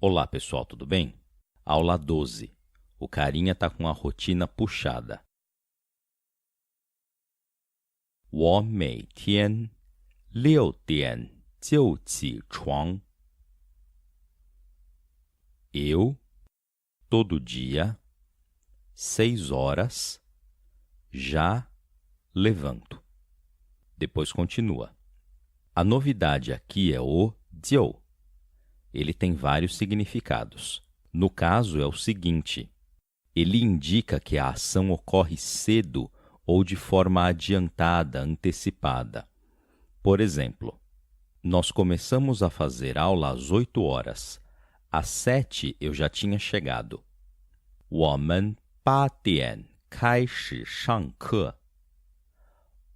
Olá, pessoal, tudo bem? Aula 12. O carinha tá com a rotina puxada. 我每天6点就起床. Eu, todo dia, 6 horas, já levanto. Depois continua. A novidade aqui é o 就. Ele tem vários significados. No caso, é o seguinte: ele indica que a ação ocorre cedo ou de forma adiantada, antecipada. Por exemplo, nós começamos a fazer aula às 8 horas. Às 7 eu já tinha chegado. 我们8点开始上课。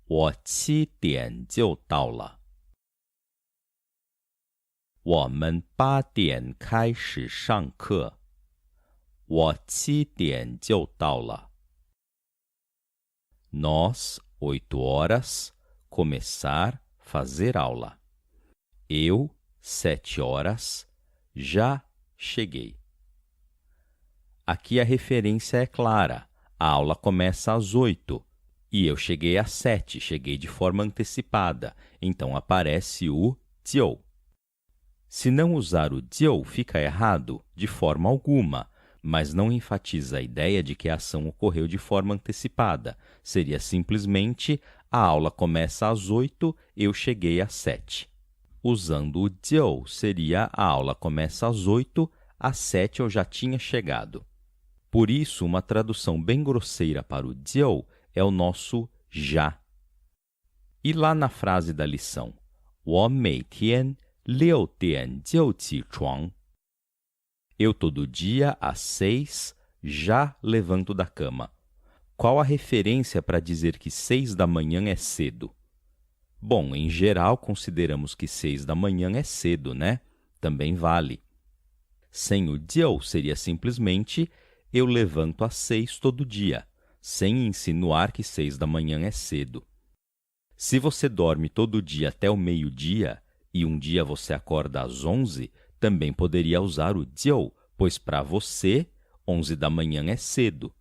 我7点就到了。我们8点开始上课。我7点就到了。Nós, 8 horas, começar, fazer aula. Eu, 7 horas, já cheguei. Aqui a referência é clara. A aula começa às 8 e eu cheguei às 7, cheguei de forma antecipada. Então aparece o 就. Se não usar o 就, fica errado de forma alguma, mas não enfatiza a ideia de que a ação ocorreu de forma antecipada. Seria simplesmente: a aula começa às 8, eu cheguei às 7. Usando o 就, seria: a aula começa às 8, às 7 eu já tinha chegado. Por isso, uma tradução bem grosseira para o 就é o nosso já. E lá na frase da lição, 我每天6点就起床. Eu todo dia, às 6, já levanto da cama. Qual a referência para dizer que 6 da manhã é cedo? Bom, em geral, consideramos que 6 da manhã é cedo, né? Também vale. Sem o 就, seria simplesmente: eu levanto às 6 todo dia, sem insinuar que 6 da manhã é cedo. Se você dorme todo dia até o meio-dia, e um dia você acorda às 11, também poderia usar o 就, pois para você, 11 da manhã é cedo.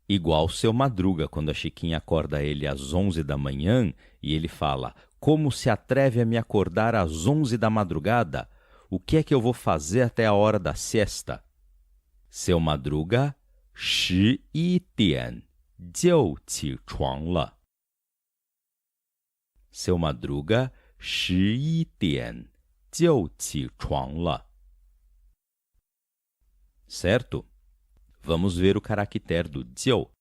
Igual o seu Madruga, quando a Chiquinha acorda ele às 11 da manhã, e ele fala: como se atreve a me acordar às 11 da madrugada? O que é que eu vou fazer até a hora da siesta? Seu Madruga, 11点就起床了. Seu Madruga, 11点就起床了. Certo? Vamos ver o caractere do 就.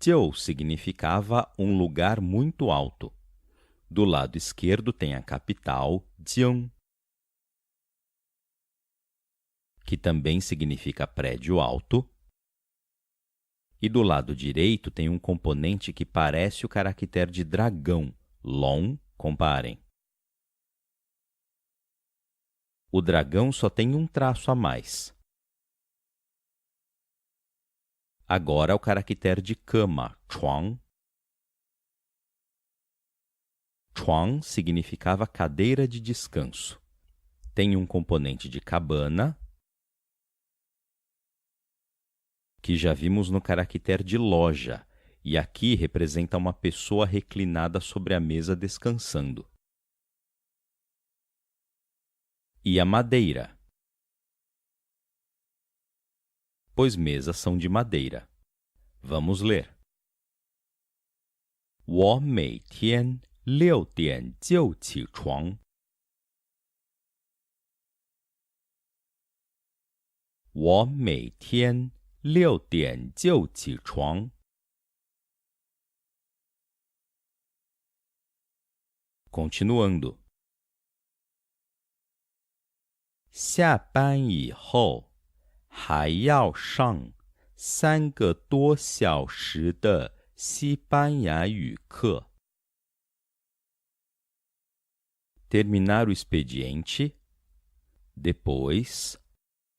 就 significava um lugar muito alto. Do lado esquerdo tem a capital, Jiang, que também significa prédio alto. E do lado direito tem um componente que parece o caractere de dragão, Long, comparem. O dragão só tem um traço a mais. Agora o caractere de cama, Chuang. Chuang significava cadeira de descanso. Tem um componente de cabana, que já vimos no caractere de loja, e aqui representa uma pessoa reclinada sobre a mesa descansando. E a madeira, pois mesas são de madeira. Vamos ler. 我每天6点就起床. 我每天6点就起床. Continuando. 下班以后还要上3个多小时的西班牙语课. Terminar o expediente. Depois,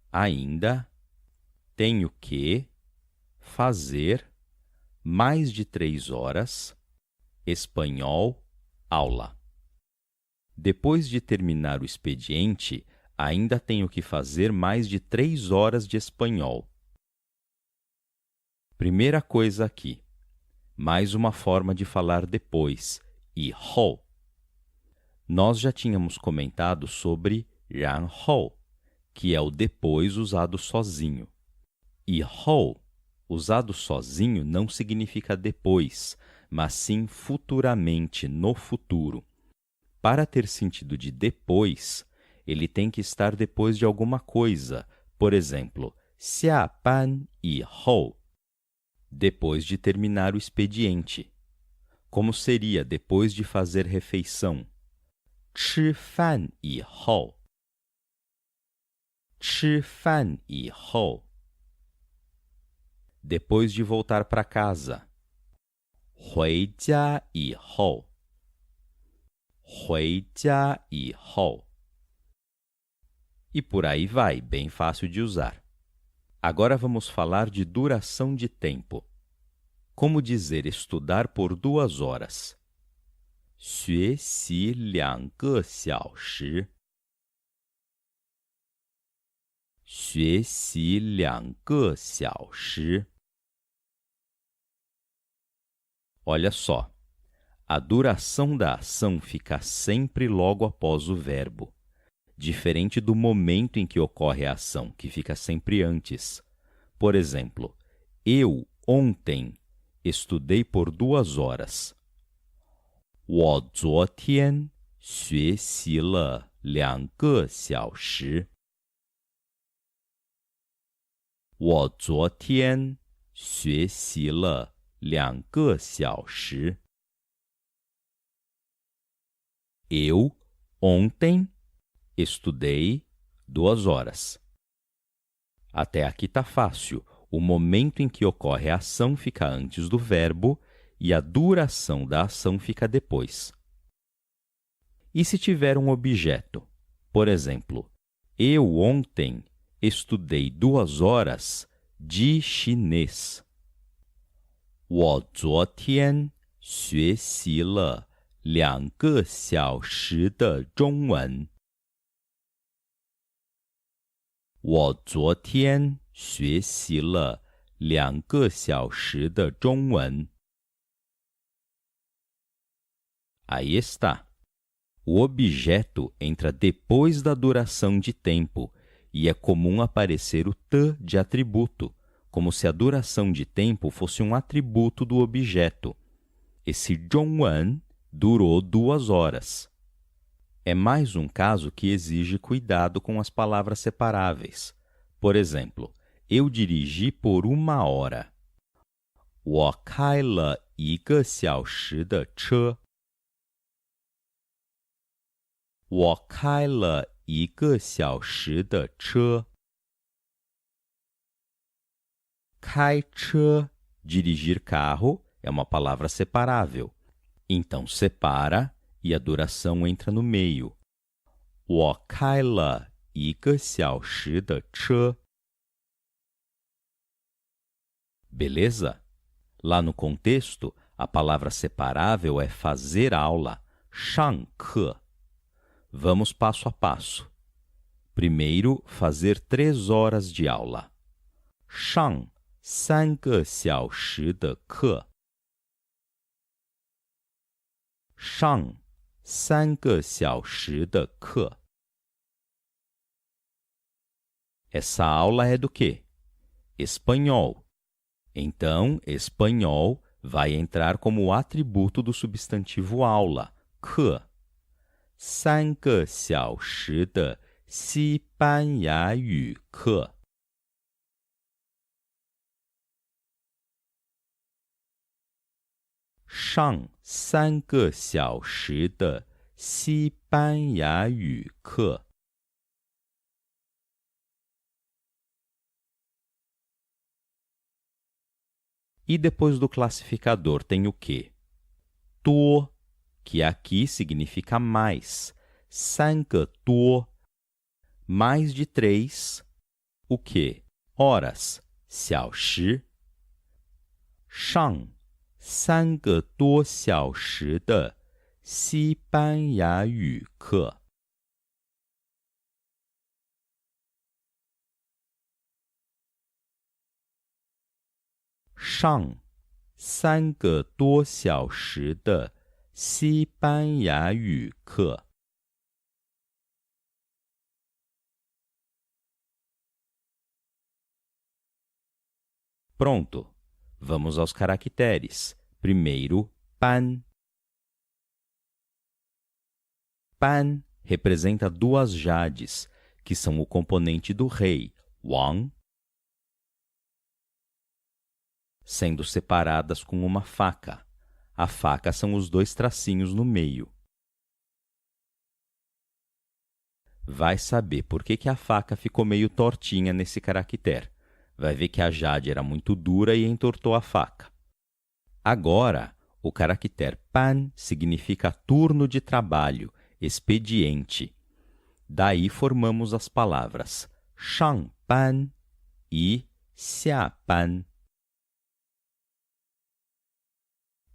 ainda, tenho que fazer mais de 3 horas espanhol aula. Depois de terminar o expediente, ainda tenho que fazer mais de 3 horas de espanhol. Primeira coisa aqui. Mais uma forma de falar depois, e hou. Nós já tínhamos comentado sobre 然后, que é o depois usado sozinho. E hou, usado sozinho, não significa depois, mas sim futuramente, no futuro. Para ter sentido de depois, ele tem que estar depois de alguma coisa. Por exemplo, 下班以后, depois de terminar o expediente. Como seria depois de fazer refeição? 吃饭以后. 吃饭以后. Depois de voltar para casa. 回家以后. 回家以后. E por aí vai, bem fácil de usar. Agora vamos falar de duração de tempo. Como dizer estudar por 2 horas? 学习2个小时. 学习2个小时. Olha só, a duração da ação fica sempre logo após o verbo, diferente do momento em que ocorre a ação, que fica sempre antes. Por exemplo, eu, ontem, estudei por 2 horas. 我昨天学习了2个小时。我昨天学习了2个小时。Eu, ontem, estudei 2 horas. Até aqui tá fácil. O momento em que ocorre a ação fica antes do verbo e a duração da ação fica depois. E se tiver um objeto? Por exemplo, eu ontem estudei 2 horas de chinês. 我昨天学习了2个小时的中文。我昨天学习了2个小时的中文。Aí está. O objeto entra depois da duração de tempo e é comum aparecer o t de atributo, como se a duração de tempo fosse um atributo do objeto. Esse 中文 durou 2 horas. É mais um caso que exige cuidado com as palavras separáveis. Por exemplo, eu dirigi por 1 hora. 我开了1个小时的车。我开了1个小时的车。开车, dirigir carro, é uma palavra separável. Então, separa e a duração entra no meio. 我开了1个小时的车。Beleza? Lá no contexto, a palavra separável é fazer aula, 上课. Vamos passo a passo. Primeiro, fazer 3 horas de aula. 上3个小时的课。上3个小时的课。Essa aula é do quê? Espanhol. Então, espanhol vai entrar como atributo do substantivo aula, 课。3个小时的西班牙语课。上3个小时的西班牙语课。E depois do classificador tem o quê? 多, que aqui significa mais. 3个多, mais de 3, o quê? Horas, 小时。上3个多小时的西班牙语课上3个多小时的西班牙语课。Pronto. Vamos aos caracteres. Primeiro, pan. Pan representa duas jades, que são o componente do rei, Wang, sendo separadas com uma faca. A faca são os dois tracinhos no meio. Vai saber por que a faca ficou meio tortinha nesse caractere. Vai ver que a jade era muito dura e entortou a faca. Agora, o caractere pan significa turno de trabalho, expediente. Daí formamos as palavras shan pan e xia pan.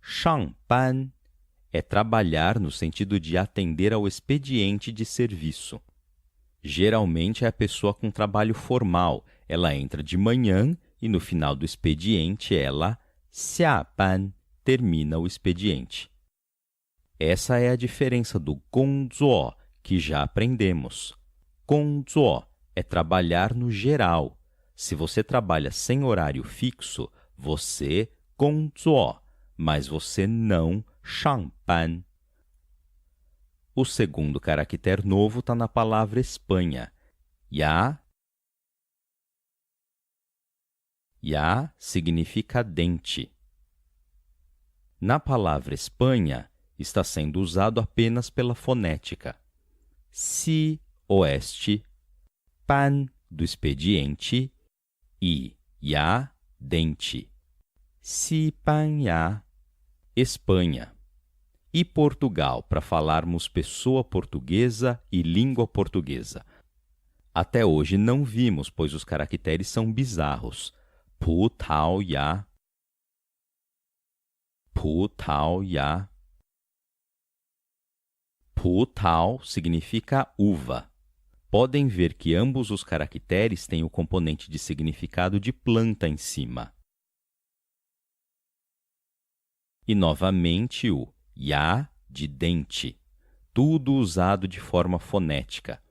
Shan pan é trabalhar no sentido de atender ao expediente de serviço. Geralmente é a pessoa com trabalho formal. Ela entra de manhã e no final do expediente ela, xia pan, termina o expediente. Essa é a diferença do gongzuo, que já aprendemos. Gongzuo é trabalhar no geral. Se você trabalha sem horário fixo, você gongzuo, mas você não shangban. O segundo caractere novo está na palavra Espanha. Ya. Ya significa dente. Na palavra Espanha, está sendo usado apenas pela fonética. Si, oeste, pan, do expediente, e ya, dente. Si, pan, ya, Espanha. E Portugal, para falarmos pessoa portuguesa e língua portuguesa. Até hoje não vimos, pois os caracteres são bizarros. Pu, tau, ya. Pu, tau, ya. Pu, tau significa uva. Podem ver que ambos os caracteres têm o componente de significado de planta em cima. E, novamente, o ya, de dente. Tudo usado de forma fonética.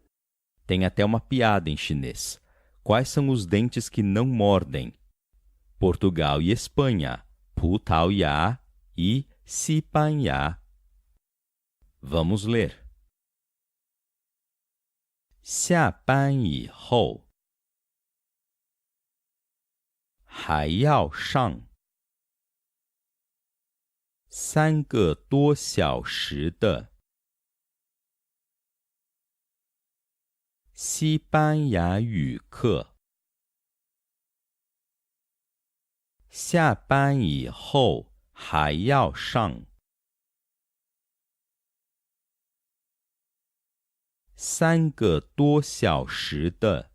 Tem até uma piada em chinês. Quais são os dentes que não mordem? Portugal e Espanha. Pu, tau, ya e si, pan, ya. Vamos ler. 下班以后还要上3个多小时的西班牙语课。下班以后还要上3个多小时的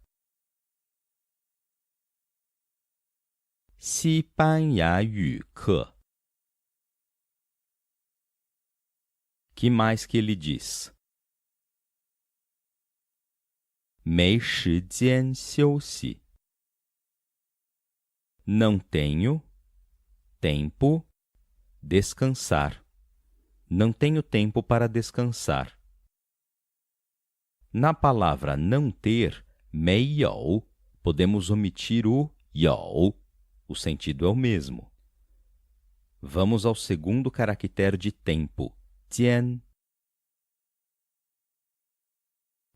西班牙语课。Que mais que ele diz? 没时间休息。Não tenho tempo descansar. Não tenho tempo para descansar. Na palavra não ter, 没有, podemos omitir o 有. O sentido é o mesmo. Vamos ao segundo caractere de tempo, jian.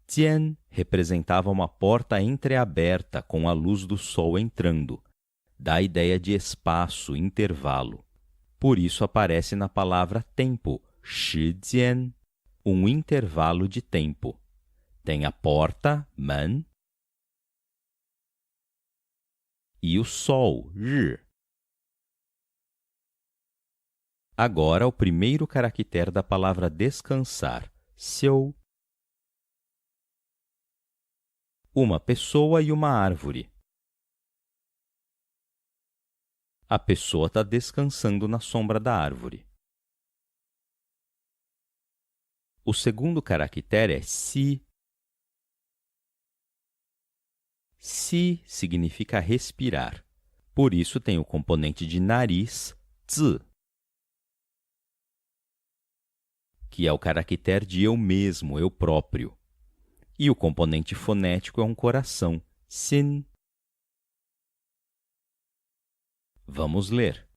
Jian representava uma porta entreaberta com a luz do sol entrando. Dá a ideia de espaço, intervalo. Por isso aparece na palavra tempo, shijian, um intervalo de tempo. Tem a porta, man, e o sol, ri. Agora, o primeiro caractere da palavra descansar, xiu. Uma pessoa e uma árvore. A pessoa está descansando na sombra da árvore. O segundo caractere é si. Si significa respirar. Por isso tem o componente de nariz, zi, que é o caractere de eu mesmo, eu próprio. E o componente fonético é um coração, sin. Vamos ler.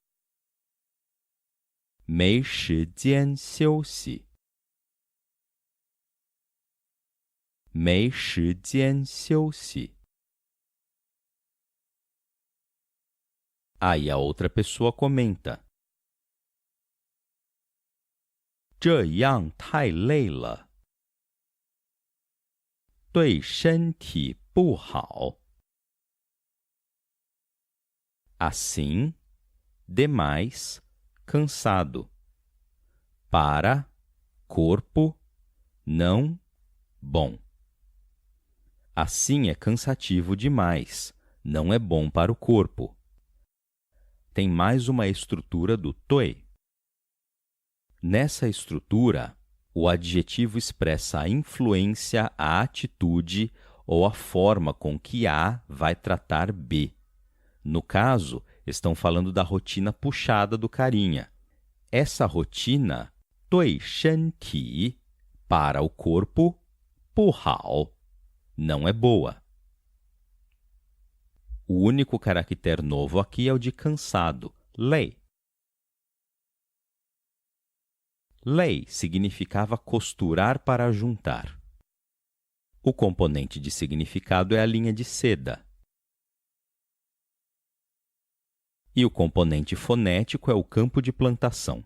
没时间休息。没时间休息。Aí a outra pessoa comenta. 这样太累了，对身体不好。Assim, demais, cansado. Para, corpo, não, bom. Assim é cansativo demais, não é bom para o corpo. Tem mais uma estrutura do toi. Nessa estrutura, o adjetivo expressa a influência, a atitude ou a forma com que A vai tratar B. No caso, estão falando da rotina puxada do carinha. Essa rotina, 对身体, para o corpo, 不好, não é boa. O único caractere novo aqui é o de cansado, 累. Lei significava costurar para juntar. O componente de significado é a linha de seda. E o componente fonético é o campo de plantação.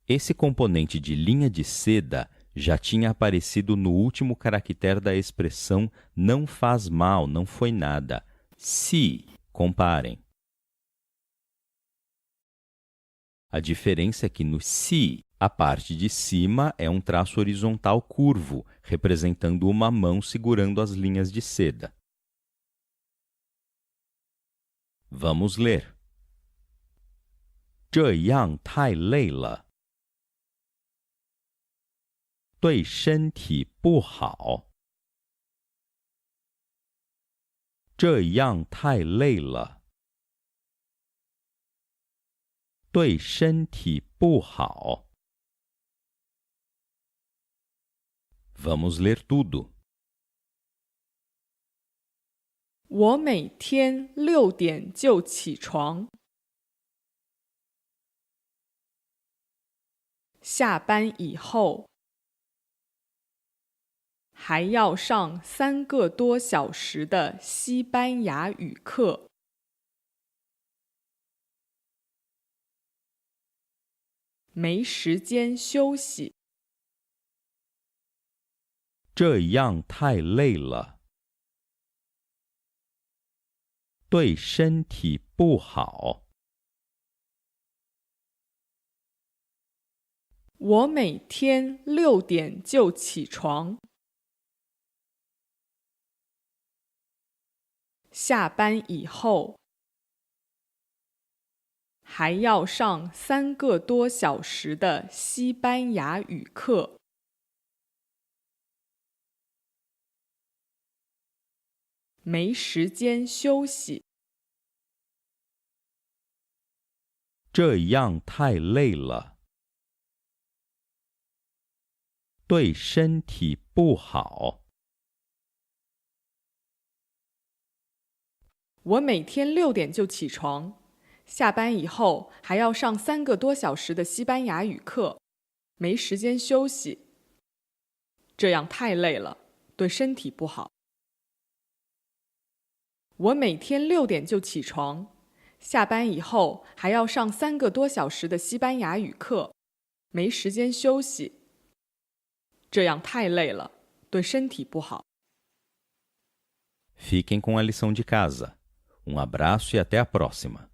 Esse componente de linha de seda já tinha aparecido no último caractere da expressão não faz mal, não foi nada. Se, comparem. A diferença é que no si, a parte de cima é um traço horizontal curvo, representando uma mão segurando as linhas de seda. Vamos ler. 这样太累了。对身体不好。这样太累了。对身体不好。Vamos ler tudo. 我每天6点就起床，下班以后还要上3个多小时的西班牙语课。没时间休息。这样太累了。对身体不好。我每天6点就起床，下班以后还要上3个多小时的西班牙语课。没时间休息。这样太累了。对身体不好。我每天6点就起床，下班以后还要上3个多小时的西班牙语课，没时间休息。这样太累了，对身体不好。我每天6点就起床，下班以后还要上3个多小时的西班牙语课，没时间休息。这样太累了，对身体不好。Fiquem com a lição de casa. Um abraço e até a próxima!